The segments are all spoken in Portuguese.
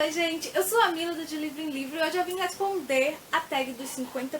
Oi gente, eu sou a Mila do De Livro em Livro e hoje eu vim responder a tag dos 50%.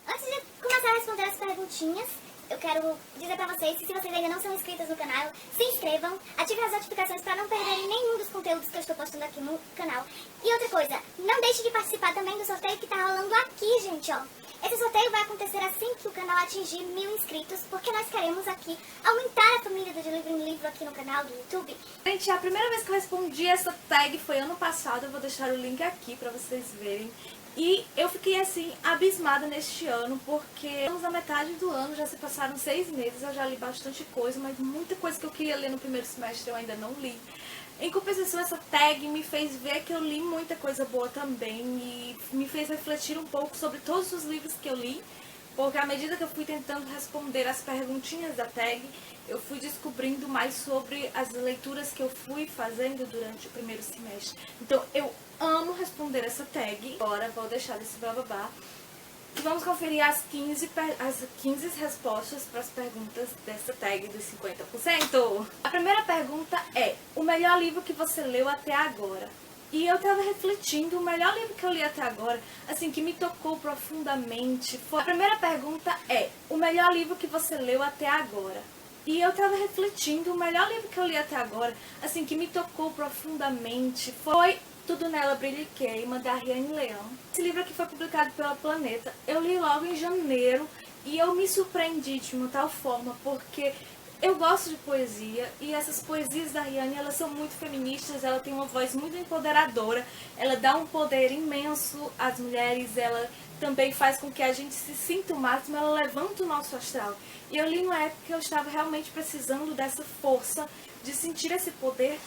Antes de começar a responder as perguntinhas, eu quero dizer pra vocês que se vocês ainda não são inscritos no canal, se inscrevam, ativem as notificações para não perderem nenhum dos conteúdos que eu estou postando aqui no canal. E outra coisa, não deixe de participar também do sorteio que tá rolando aqui, gente, ó. Esse sorteio vai acontecer assim que o canal atingir 1000 inscritos, porque nós queremos aqui aumentar a família do De Livro em Livro aqui no canal do YouTube. Gente, a primeira vez que eu respondi essa tag foi ano passado, eu vou deixar o link aqui pra vocês verem. E eu fiquei assim, abismada neste ano, porque estamos na metade do ano, já se passaram 6 meses, eu já li bastante coisa, mas muita coisa que eu queria ler no primeiro semestre eu ainda não li. Em compensação, essa tag me fez ver que eu li muita coisa boa também e me fez refletir um pouco sobre todos os livros que eu li, porque à medida que eu fui tentando responder as perguntinhas da tag, eu fui descobrindo mais sobre as leituras que eu fui fazendo durante o primeiro semestre. Então eu amo responder essa tag. Agora vou deixar desse bababá. E vamos conferir as 15 respostas para as perguntas dessa tag dos 50%. A primeira pergunta é: o melhor livro que você leu até agora? E eu tava refletindo, o melhor livro que eu li até agora, assim, que me tocou profundamente foi... A primeira pergunta é: o melhor livro que você leu até agora? E eu tava refletindo, o melhor livro que eu li até agora, assim, que me tocou profundamente foi Tudo Nela Brilha e Queima, da Ariane Leão. Esse livro aqui foi publicado pela Planeta. Eu li logo em janeiro e eu me surpreendi de uma tal forma, porque eu gosto de poesia e essas poesias da Ariane, elas são muito feministas, ela tem uma voz muito empoderadora, ela dá um poder imenso às mulheres, ela também faz com que a gente se sinta o máximo, ela levanta o nosso astral. E eu li numa época que eu estava realmente precisando dessa força, de sentir esse poder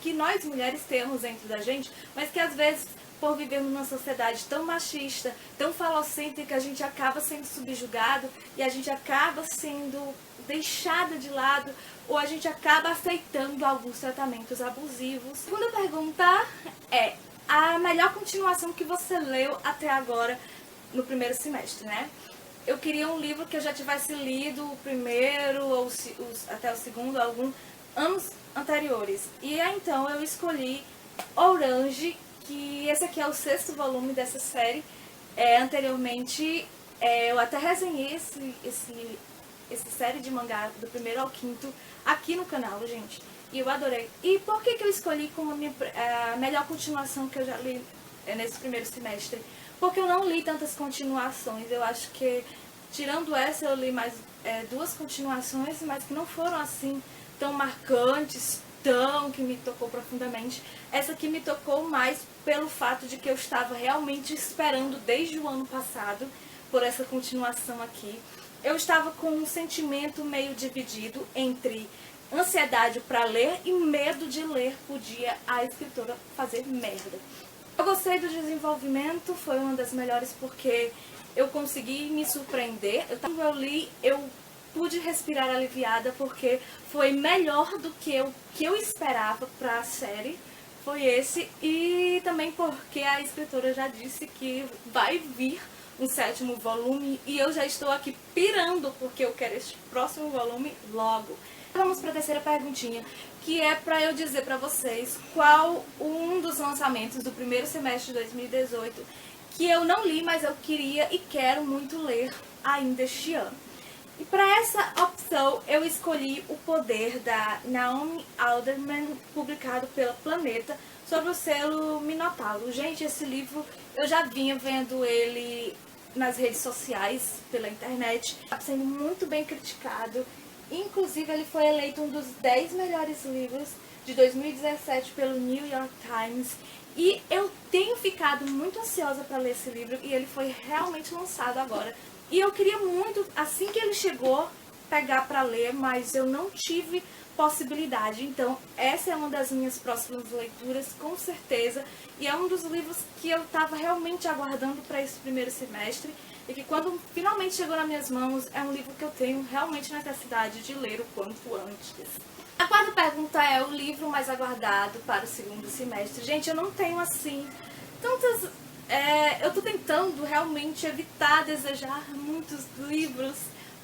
que nós mulheres temos dentro da gente, mas que às vezes, por vivermos numa sociedade tão machista, tão falocêntrica, a gente acaba sendo subjugado e a gente acaba sendo deixada de lado, ou a gente acaba aceitando alguns tratamentos abusivos. A segunda pergunta é: a melhor continuação que você leu até agora no primeiro semestre, né? Eu queria um livro que eu já tivesse lido o primeiro ou até o segundo, alguns anos anteriores. E então eu escolhi Orange, que esse aqui é o 6º volume dessa série. Anteriormente eu até resenhei essa série de mangá do primeiro ao 5º aqui no canal, gente. E eu adorei. E por que eu escolhi como a melhor continuação que eu já li nesse primeiro semestre? Porque eu não li tantas continuações. Eu acho que, tirando essa, eu li mais 2 continuações, mas que não foram assim tão marcantes, que me tocou profundamente. Essa aqui me tocou mais pelo fato de que eu estava realmente esperando desde o ano passado por essa continuação aqui. Eu estava com um sentimento meio dividido entre ansiedade para ler e medo de ler podia a escritora fazer merda. Eu gostei do desenvolvimento, foi uma das melhores porque eu consegui me surpreender. Eu li, eu pude respirar aliviada porque foi melhor do que eu esperava para a série. Foi esse, e também porque a escritora já disse que vai vir um 7º volume e eu já estou aqui pirando porque eu quero este próximo volume logo. Vamos para a terceira perguntinha, que é para eu dizer para vocês qual um dos lançamentos do primeiro semestre de 2018 que eu não li, mas eu queria e quero muito ler ainda este ano. E para essa opção eu escolhi O Poder, da Naomi Alderman, publicado pela Planeta, sobre o selo Minotauro. Gente, esse livro eu já vinha vendo ele nas redes sociais, pela internet, sendo muito bem criticado. Inclusive, ele foi eleito um dos 10 melhores livros de 2017 pelo New York Times. E eu tenho ficado muito ansiosa para ler esse livro e ele foi realmente lançado agora. E eu queria muito, assim que ele chegou, pegar para ler, mas eu não tive possibilidade. Então, essa é uma das minhas próximas leituras, com certeza. E é um dos livros que eu estava realmente aguardando para esse primeiro semestre. E que quando finalmente chegou nas minhas mãos, é um livro que eu tenho realmente necessidade de ler o quanto antes. A quarta pergunta é: o livro mais aguardado para o segundo semestre. Gente, eu não tenho assim tantas eu tô tentando realmente evitar desejar muitos livros,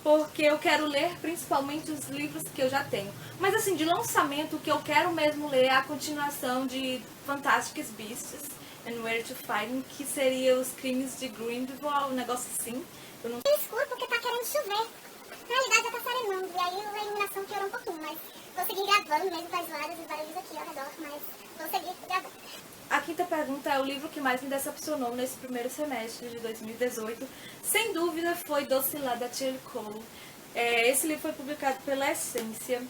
porque eu quero ler principalmente os livros que eu já tenho. Mas assim, de lançamento, o que eu quero mesmo ler é a continuação de Fantastic Beasts and Where to Find Them, que seria Os Crimes de Grindelwald, um negócio assim. Eu não... É escuro porque tá querendo chover. Na realidade já tá serenando, e aí a iluminação piorou um pouquinho, mas vou seguir gravando mesmo com as ladas e os barulhos aqui ao redor, mas vou seguir gravando. A quinta pergunta é o livro que mais me decepcionou nesse primeiro semestre de 2018. Sem dúvida foi Docilada da Shirley Cole. Esse livro foi publicado pela Essência.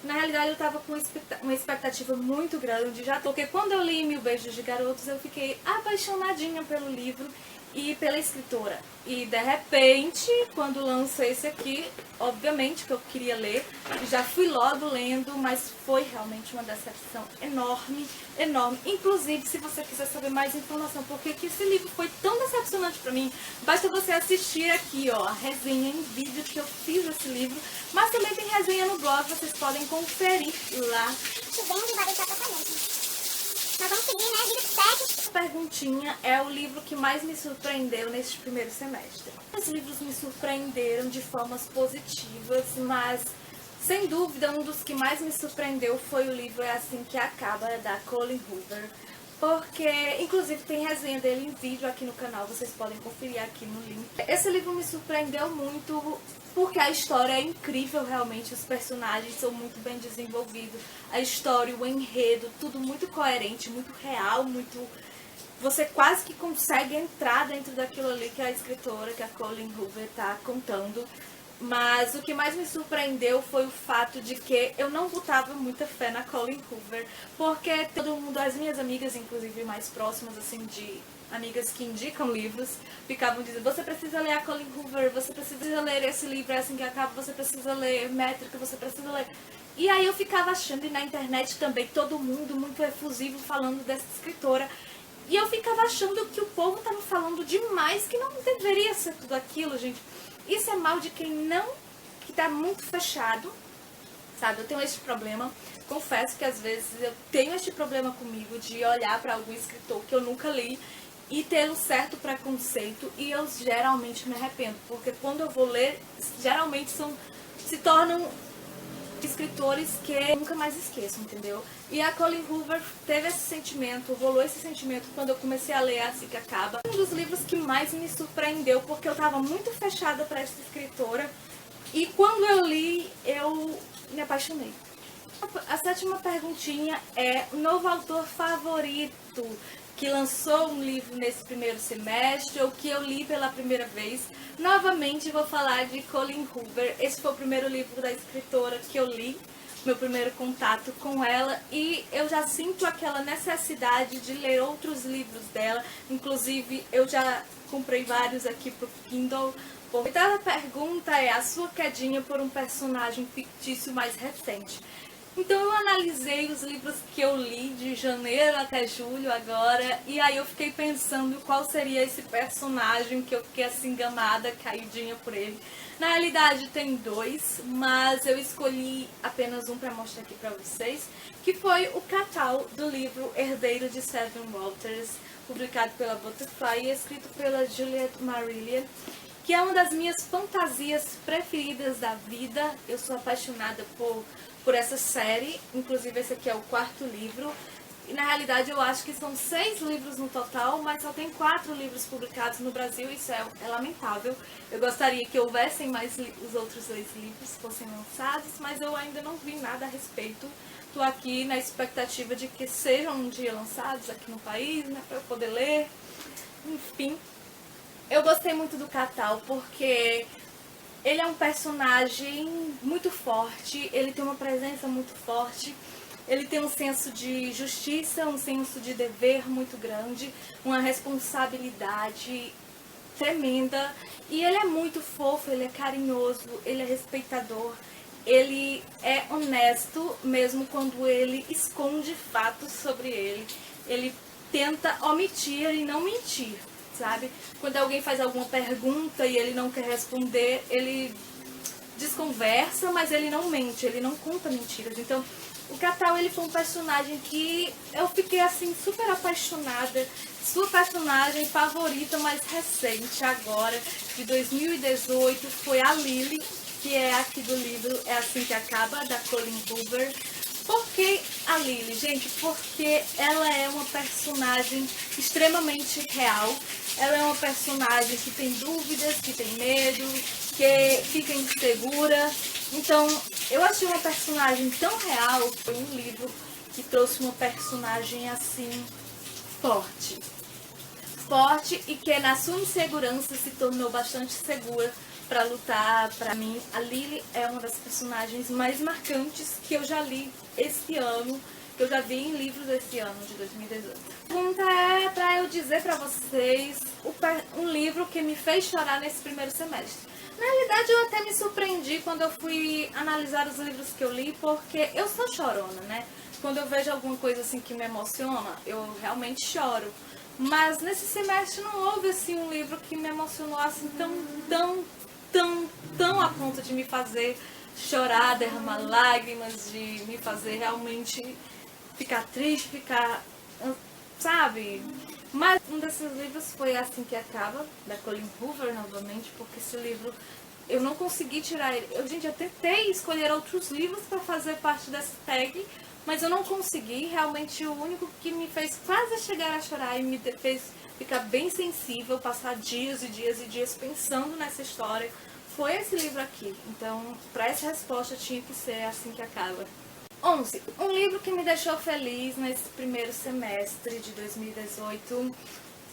Na realidade eu estava com uma expectativa muito grande, já porque quando eu li Mil Beijos de Garotos eu fiquei apaixonadinha pelo livro e pela escritora. E de repente, quando lança esse aqui, obviamente que eu queria ler, já fui logo lendo, mas foi realmente uma decepção enorme, enorme. Inclusive, se você quiser saber mais informação porque que esse livro foi tão decepcionante pra mim, basta você assistir aqui, ó, a resenha em vídeo que eu fiz desse livro, mas também tem resenha no blog, vocês podem conferir lá. Chovendo e barulho tá atrapalhando. Nós vamos seguir, né? Vida que segue. Perguntinha é o livro que mais me surpreendeu neste primeiro semestre. Os livros me surpreenderam de formas positivas, mas sem dúvida um dos que mais me surpreendeu foi o livro É Assim Que Acaba, da Colleen Hoover. Porque, inclusive, tem resenha dele em vídeo aqui no canal, vocês podem conferir aqui no link. Esse livro me surpreendeu muito porque a história é incrível realmente, os personagens são muito bem desenvolvidos, a história, o enredo, tudo muito coerente, muito real, muito... Você quase que consegue entrar dentro daquilo ali que a escritora, que a Colleen Hoover está contando. Mas o que mais me surpreendeu foi o fato de que eu não botava muita fé na Colleen Hoover, porque todo mundo, as minhas amigas, inclusive mais próximas, assim, de amigas que indicam livros, ficavam dizendo, você precisa ler a Colleen Hoover, você precisa ler esse livro, É Assim Que Acaba, você precisa ler Métrica, você precisa ler... E aí eu ficava achando, e na internet também, todo mundo muito efusivo falando dessa escritora, e eu ficava achando que o povo estava falando demais, que não deveria ser tudo aquilo, gente. Isso é mal de quem não, que tá muito fechado, sabe? Eu tenho este problema, confesso que às vezes eu tenho este problema comigo de olhar para algum escritor que eu nunca li e ter um certo preconceito, e eu geralmente me arrependo, porque quando eu vou ler, geralmente se tornam escritores que eu nunca mais esqueço, entendeu? E a Colleen Hoover teve esse sentimento, rolou esse sentimento quando eu comecei a ler Assim Que Acaba. Um dos livros que mais me surpreendeu, porque eu estava muito fechada para essa escritora, e quando eu li, eu me apaixonei. A sétima perguntinha é o novo autor favorito que lançou um livro nesse primeiro semestre, ou que eu li pela primeira vez. Novamente vou falar de Colleen Hoover. Esse foi o primeiro livro da escritora que eu li, meu primeiro contato com ela, e eu já sinto aquela necessidade de ler outros livros dela. Inclusive, eu já comprei vários aqui pro Kindle. A oitava pergunta é a sua quedinha por um personagem fictício mais recente. Então eu analisei os livros que eu li de janeiro até julho agora, e aí eu fiquei pensando qual seria esse personagem que eu fiquei assim gamada, caidinha por ele. Na realidade tem dois, mas eu escolhi apenas um para mostrar aqui para vocês, que foi o Catal do livro Herdeiro de Seven Walters, publicado pela Butterfly e escrito pela Juliette Marillier, que é uma das minhas fantasias preferidas da vida. Eu sou apaixonada por essa série, inclusive esse aqui é o quarto livro, e na realidade eu acho que são 6 livros no total, mas só tem 4 livros publicados no Brasil, isso é lamentável. Eu gostaria que houvessem mais os outros 2 livros fossem lançados, mas eu ainda não vi nada a respeito. Estou aqui na expectativa de que sejam um dia lançados aqui no país, né, para eu poder ler, enfim. Eu gostei muito do Catal porque ele é um personagem muito forte, ele tem uma presença muito forte, ele tem um senso de justiça, um senso de dever muito grande, uma responsabilidade tremenda, e ele é muito fofo, ele é carinhoso, ele é respeitador, ele é honesto mesmo quando ele esconde fatos sobre ele, ele tenta omitir e não mentir. Sabe? Quando alguém faz alguma pergunta e ele não quer responder, ele desconversa, mas ele não mente, ele não conta mentiras. Então, O Catal, ele foi um personagem que eu fiquei assim super apaixonada. Sua personagem favorita mais recente agora, de 2018, foi a Lily, que é aqui do livro É Assim Que Acaba, da Colleen Hoover. Por que a Lily, gente? Porque ela é uma personagem extremamente real. Ela é uma personagem que tem dúvidas, que tem medo, que fica insegura. Então, eu achei uma personagem tão real. Foi um livro que trouxe uma personagem assim, forte. Forte e que na sua insegurança se tornou bastante segura para lutar. Para mim, a Lily é uma das personagens mais marcantes que eu já li esse ano, que eu já vi em livros esse ano, de 2018. A pergunta é para eu dizer para vocês um livro que me fez chorar nesse primeiro semestre. Na realidade, eu até me surpreendi quando eu fui analisar os livros que eu li, porque eu sou chorona, né? Quando eu vejo alguma coisa assim que me emociona, eu realmente choro. Mas nesse semestre não houve assim um livro que me emocionou assim tão a ponto de me fazer chorar, derramar lágrimas, de me fazer realmente ficar triste, ficar, sabe? Mas um desses livros foi Assim Que Acaba, da Colleen Hoover, novamente, porque esse livro eu não consegui tirar ele. Eu tentei escolher outros livros para fazer parte dessa tag, mas eu não consegui. Realmente o único que me fez quase chegar a chorar e me fez ficar bem sensível, passar dias e dias e dias pensando nessa história, foi esse livro aqui. Então, para essa resposta tinha que ser Assim Que Acaba. 11. Um livro que me deixou feliz nesse primeiro semestre de 2018.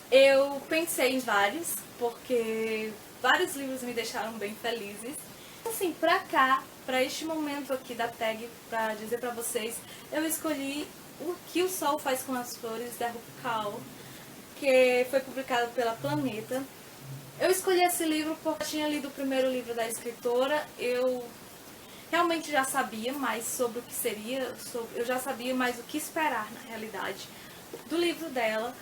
Eu pensei em vários, porque vários livros me deixaram bem felizes. Assim, pra cá, pra este momento aqui da tag, pra dizer pra vocês, eu escolhi O Que o Sol Faz com as Flores, da Rupi Kaur, que foi publicado pela Planeta. Eu escolhi esse livro porque eu tinha lido o primeiro livro da escritora. Eu realmente já sabia mais sobre o que seria, eu já sabia mais o que esperar, na realidade, do livro dela.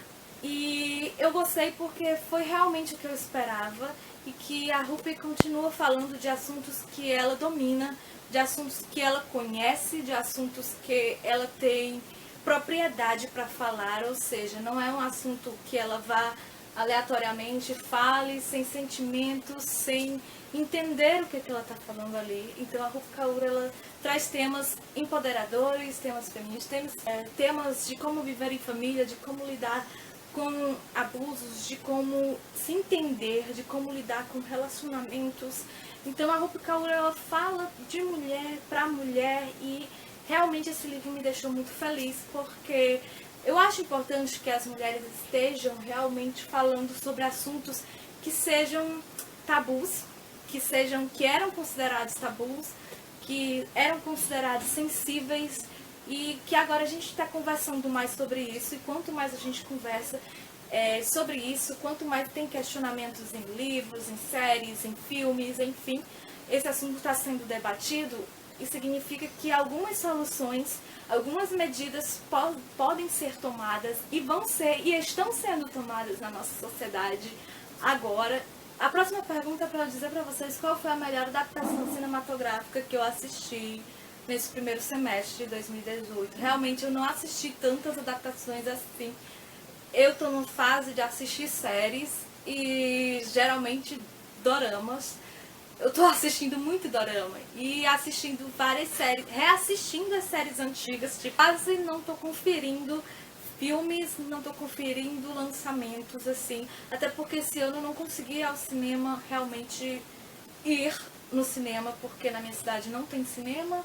E eu gostei porque foi realmente o que eu esperava e que a Rupi continua falando de assuntos que ela domina, de assuntos que ela conhece, de assuntos que ela tem propriedade para falar, ou seja, não é um assunto que ela vá aleatoriamente, fale sem sentimentos, sem entender o que ela está falando ali. Então a Rupi Kaur, ela traz temas empoderadores, temas feministas, temas de como viver em família, de como lidar com abusos, de como se entender, de como lidar com relacionamentos. Então a Rupi Kaur, ela fala de mulher para mulher e realmente esse livro me deixou muito feliz, porque eu acho importante que as mulheres estejam realmente falando sobre assuntos que sejam tabus, que eram considerados tabus, que eram considerados sensíveis e que agora a gente está conversando mais sobre isso. E quanto mais a gente conversa sobre isso, quanto mais tem questionamentos em livros, em séries, em filmes, enfim, esse assunto está sendo debatido. E significa que algumas soluções, algumas medidas podem ser tomadas e vão ser e estão sendo tomadas na nossa sociedade agora. A próxima pergunta é para eu dizer para vocês qual foi a melhor adaptação cinematográfica que eu assisti nesse primeiro semestre de 2018. Realmente eu não assisti tantas adaptações assim. Eu estou numa fase de assistir séries e geralmente doramas. Eu tô assistindo muito dorama e assistindo várias séries, reassistindo as séries antigas, tipo, quase não tô conferindo filmes, não tô conferindo lançamentos, assim, até porque esse ano eu não consegui ir ao cinema, realmente ir no cinema, porque na minha cidade não tem cinema.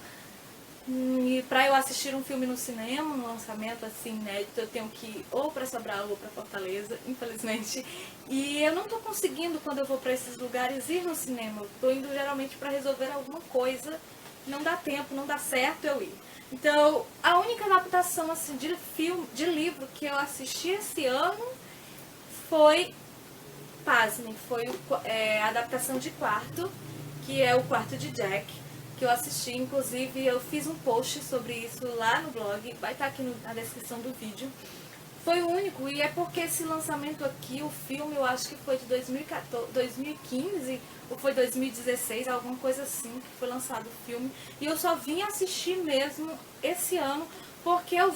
E pra eu assistir um filme no cinema, um lançamento assim inédito, eu tenho que ir ou pra Sobral ou pra Fortaleza, infelizmente. E eu não tô conseguindo, quando eu vou pra esses lugares, ir no cinema. Eu tô indo geralmente pra resolver alguma coisa, não dá tempo, não dá certo eu ir. Então, a única adaptação assim, de livro que eu assisti esse ano foi, pasmem, foi a adaptação de Quarto, que é o Quarto de Jack, que eu assisti. Inclusive eu fiz um post sobre isso lá no blog, vai estar aqui na descrição do vídeo. Foi o único, e é porque esse lançamento aqui, o filme, eu acho que foi de 2014, 2015 ou foi 2016, alguma coisa assim, que foi lançado o filme. E eu só vim assistir mesmo esse ano, porque eu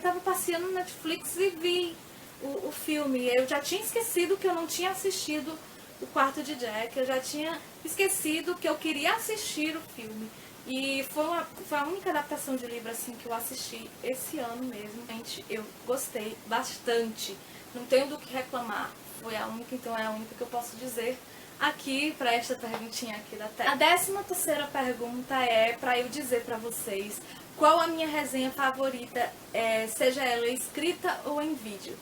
tava passeando no Netflix e vi o filme. Eu já tinha esquecido que eu não tinha assistido O Quarto de Jack, eu já tinha esquecido que eu queria assistir o filme. E foi a única adaptação de livro assim que eu assisti esse ano mesmo. Gente, eu gostei bastante. Não tenho do que reclamar. Foi a única, então é a única que eu posso dizer aqui para esta perguntinha aqui da tela. A 13ª pergunta é para eu dizer para vocês qual a minha resenha favorita, seja ela escrita ou em vídeo.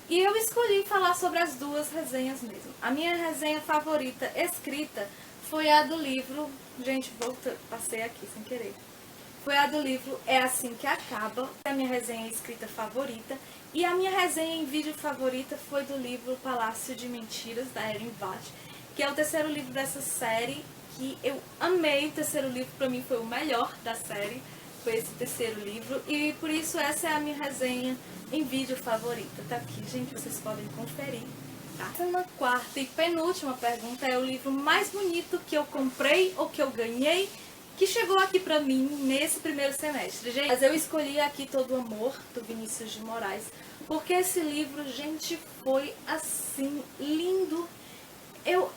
E eu escolhi falar sobre as duas resenhas mesmo. A minha resenha favorita escrita foi a do livro... Gente, passei aqui sem querer. Foi a do livro É Assim Que Acaba, a minha resenha escrita favorita. E a minha resenha em vídeo favorita foi do livro Palácio de Mentiras, da Erin Bach, que é o terceiro livro dessa série, que eu amei. O terceiro livro pra mim foi o melhor da série, foi esse terceiro livro. E por isso essa é a minha resenha em vídeo favorita. Tá aqui, gente, vocês podem conferir. Uma quarta e penúltima pergunta é o livro mais bonito que eu comprei ou que eu ganhei, que chegou aqui pra mim nesse primeiro semestre. Gente, mas eu escolhi aqui Todo o Amor, do Vinícius de Moraes, porque esse livro, gente, foi assim, lindo. Eu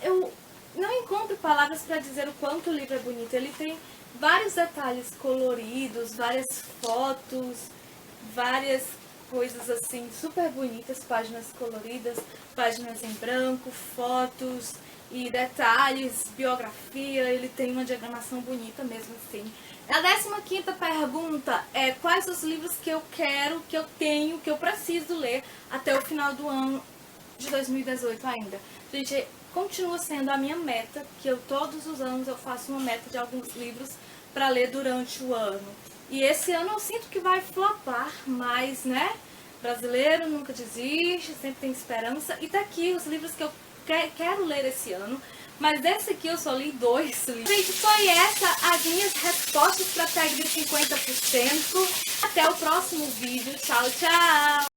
não encontro palavras para dizer o quanto o livro é bonito. Ele tem vários detalhes coloridos, várias fotos, várias coisas assim super bonitas, páginas coloridas, páginas em branco, fotos e detalhes, biografia. Ele tem uma diagramação bonita mesmo assim. A 15ª pergunta é quais os livros que eu quero, que eu tenho, que eu preciso ler até o final do ano de 2018 ainda. Gente, continua sendo a minha meta, que eu todos os anos eu faço uma meta de alguns livros para ler durante o ano. E esse ano eu sinto que vai flopar, mas, né, brasileiro nunca desiste, sempre tem esperança. E tá aqui os livros que eu quero ler esse ano, mas desse aqui eu só li 2 livros. Gente, foi essa as minhas respostas para a tag de 50%. Até o próximo vídeo. Tchau, tchau!